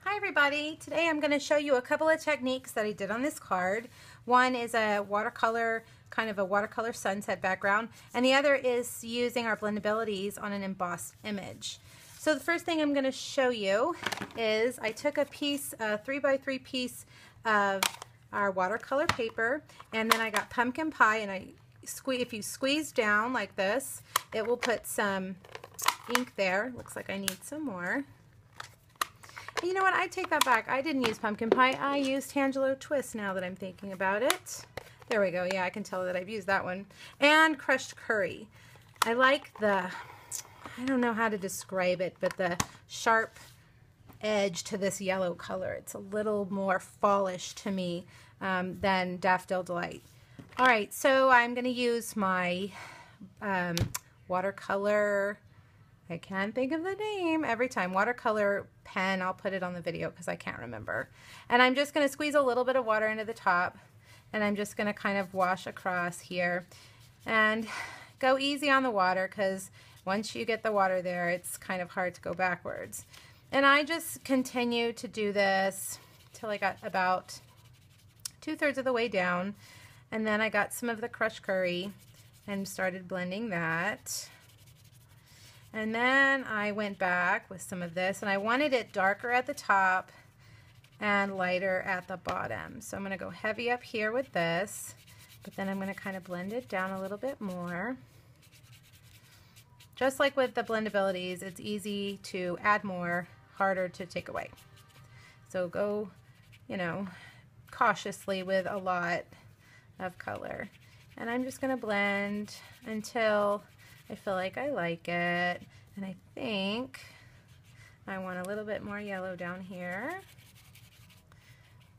Hi everybody, today I'm going to show you a couple of techniques that I did on this card. One is a watercolor, kind of a watercolor sunset background, and the other is using our blendabilities on an embossed image. So the first thing I'm going to show you is I took a piece, a 3x3 piece of our watercolor paper, and then I got pumpkin pie, and if you squeeze down like this, it will put some ink there. Looks like I need some more. You know what? I take that back. I didn't use pumpkin pie. I used Tangelo Twist now that I'm thinking about it. There we go. Yeah, I can tell that I've used that one. And crushed curry. I like the, I don't know how to describe it, but the sharp edge to this yellow color. It's a little more fallish to me than Daffodil Delight. All right, so I'm going to use my watercolor, I can't think of the name every time, watercolor pen. I'll put it on the video because I can't remember. And I'm just going to squeeze a little bit of water into the top, and I'm just going to kind of wash across here. And go easy on the water, because once you get the water there, it's kind of hard to go backwards. And I just continue to do this till I got about 2/3 of the way down. And then I got some of the crushed curry and started blending that. And then I went back with some of this, and I wanted it darker at the top and lighter at the bottom. So I'm going to go heavy up here with this, but then I'm going to kind of blend it down a little bit more. Just like with the blendabilities, it's easy to add more, harder to take away. So go, you know, cautiously with a lot of color. And I'm just going to blend until I feel like I like it, and I think I want a little bit more yellow down here.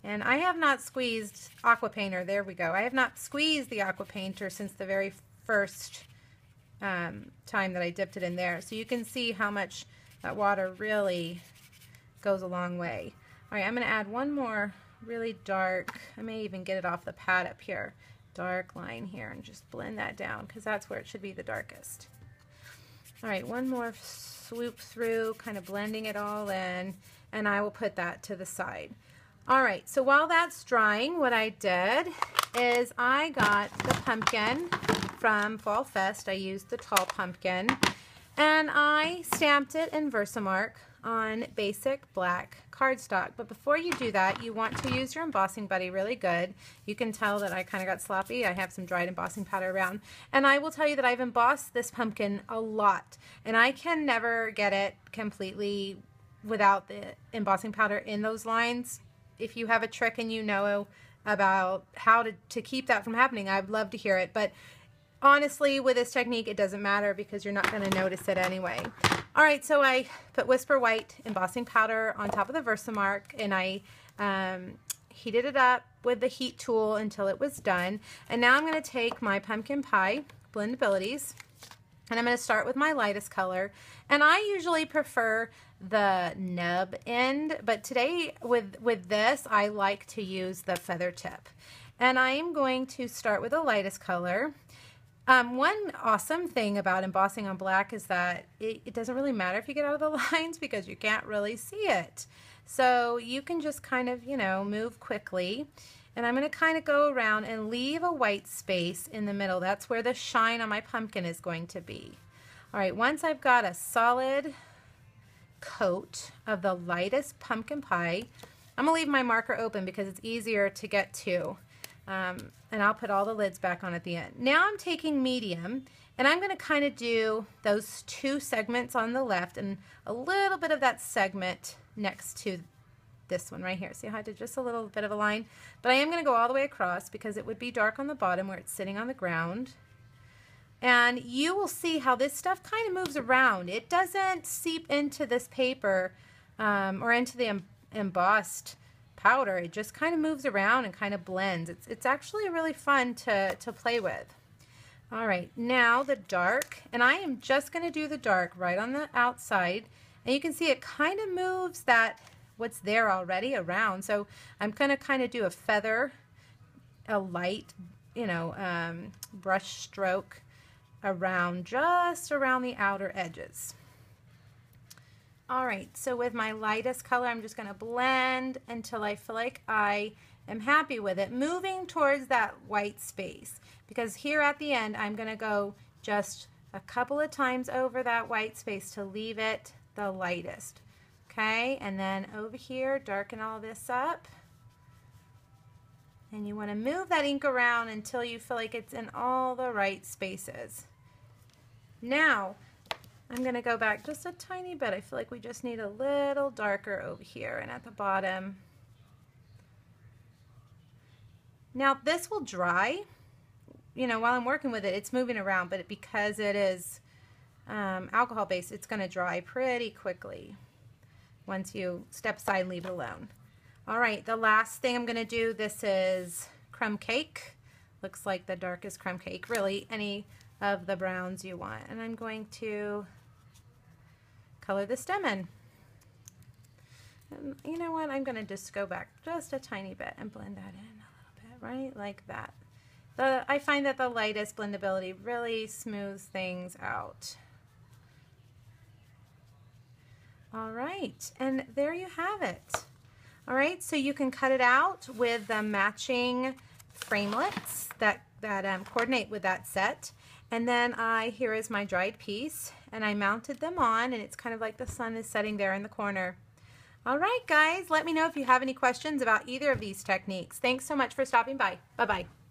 And I have not squeezed Aqua Painter, there we go. I have not squeezed the Aqua Painter since the very first time that I dipped it in there. So you can see how much that water really goes a long way. All right, I'm going to add one more really dark, I may even get it off the pad up here, dark line here, and just blend that down because that's where it should be the darkest. All right, one more swoop through, kind of blending it all in, and I will put that to the side. All right, so while that's drying, what I did is I got the pumpkin from Fall Fest. I used the tall pumpkin, and I stamped it in Versamark on basic black cardstock. But before you do that, you want to use your embossing buddy really good. You can tell that I kind of got sloppy. I have some dried embossing powder around. And I will tell you that I've embossed this pumpkin a lot, and I can never get it completely without the embossing powder in those lines. If you have a trick and you know about how to keep that from happening, I'd love to hear it. But honestly, with this technique, it doesn't matter because you're not going to notice it anyway. All right, so I put Whisper White embossing powder on top of the Versamark, and I heated it up with the heat tool until it was done. And now I'm going to take my pumpkin pie blendabilities, and I'm going to start with my lightest color. And I usually prefer the nub end, but today with this, I like to use the feather tip. And I am going to start with the lightest color. One awesome thing about embossing on black is that it doesn't really matter if you get out of the lines because you can't really see it. So you can just kind of, you know, move quickly. And I'm going to kind of go around and leave a white space in the middle. That's where the shine on my pumpkin is going to be. All right, once I've got a solid coat of the lightest pumpkin pie, I'm going to leave my marker open because it's easier to get to. And I'll put all the lids back on at the end. Now I'm taking medium, and I'm going to kind of do those two segments on the left and a little bit of that segment next to this one right here. See how I did just a little bit of a line? But I am going to go all the way across because it would be dark on the bottom where it's sitting on the ground. And you will see how this stuff kind of moves around. It doesn't seep into this paper or into the embossed powder. It just kind of moves around and kind of blends. It's actually really fun to play with. All right, now the dark, and I am just going to do the dark right on the outside, and you can see it kind of moves that what's there already around. So I'm going to kind of do a feather, a light, you know, brush stroke around, just around the outer edges. All right, so with my lightest color, I'm just gonna blend until I feel like I am happy with it, moving towards that white space, because here at the end, I'm gonna go just a couple of times over that white space to leave it the lightest. Okay, and then over here, darken all this up. And you wanna move that ink around until you feel like it's in all the right spaces. Now, I'm going to go back just a tiny bit. I feel like we just need a little darker over here and at the bottom. Now this will dry, you know, while I'm working with it, it's moving around, but because it is alcohol based, it's going to dry pretty quickly once you step aside and leave it alone. All right, the last thing I'm going to do, this is crumb cake. Looks like the darkest crumb cake, really any of the browns you want. And I'm going to color the stem in. And you know what? I'm going to just go back just a tiny bit and blend that in a little bit, right? Like that. I find that the lightest blendability really smooths things out. All right, and there you have it. All right, so you can cut it out with the matching framelits that coordinate with that set. And then here is my dried piece, and I mounted them on, and it's kind of like the sun is setting there in the corner. All right, guys, let me know if you have any questions about either of these techniques. Thanks so much for stopping by. Bye-bye.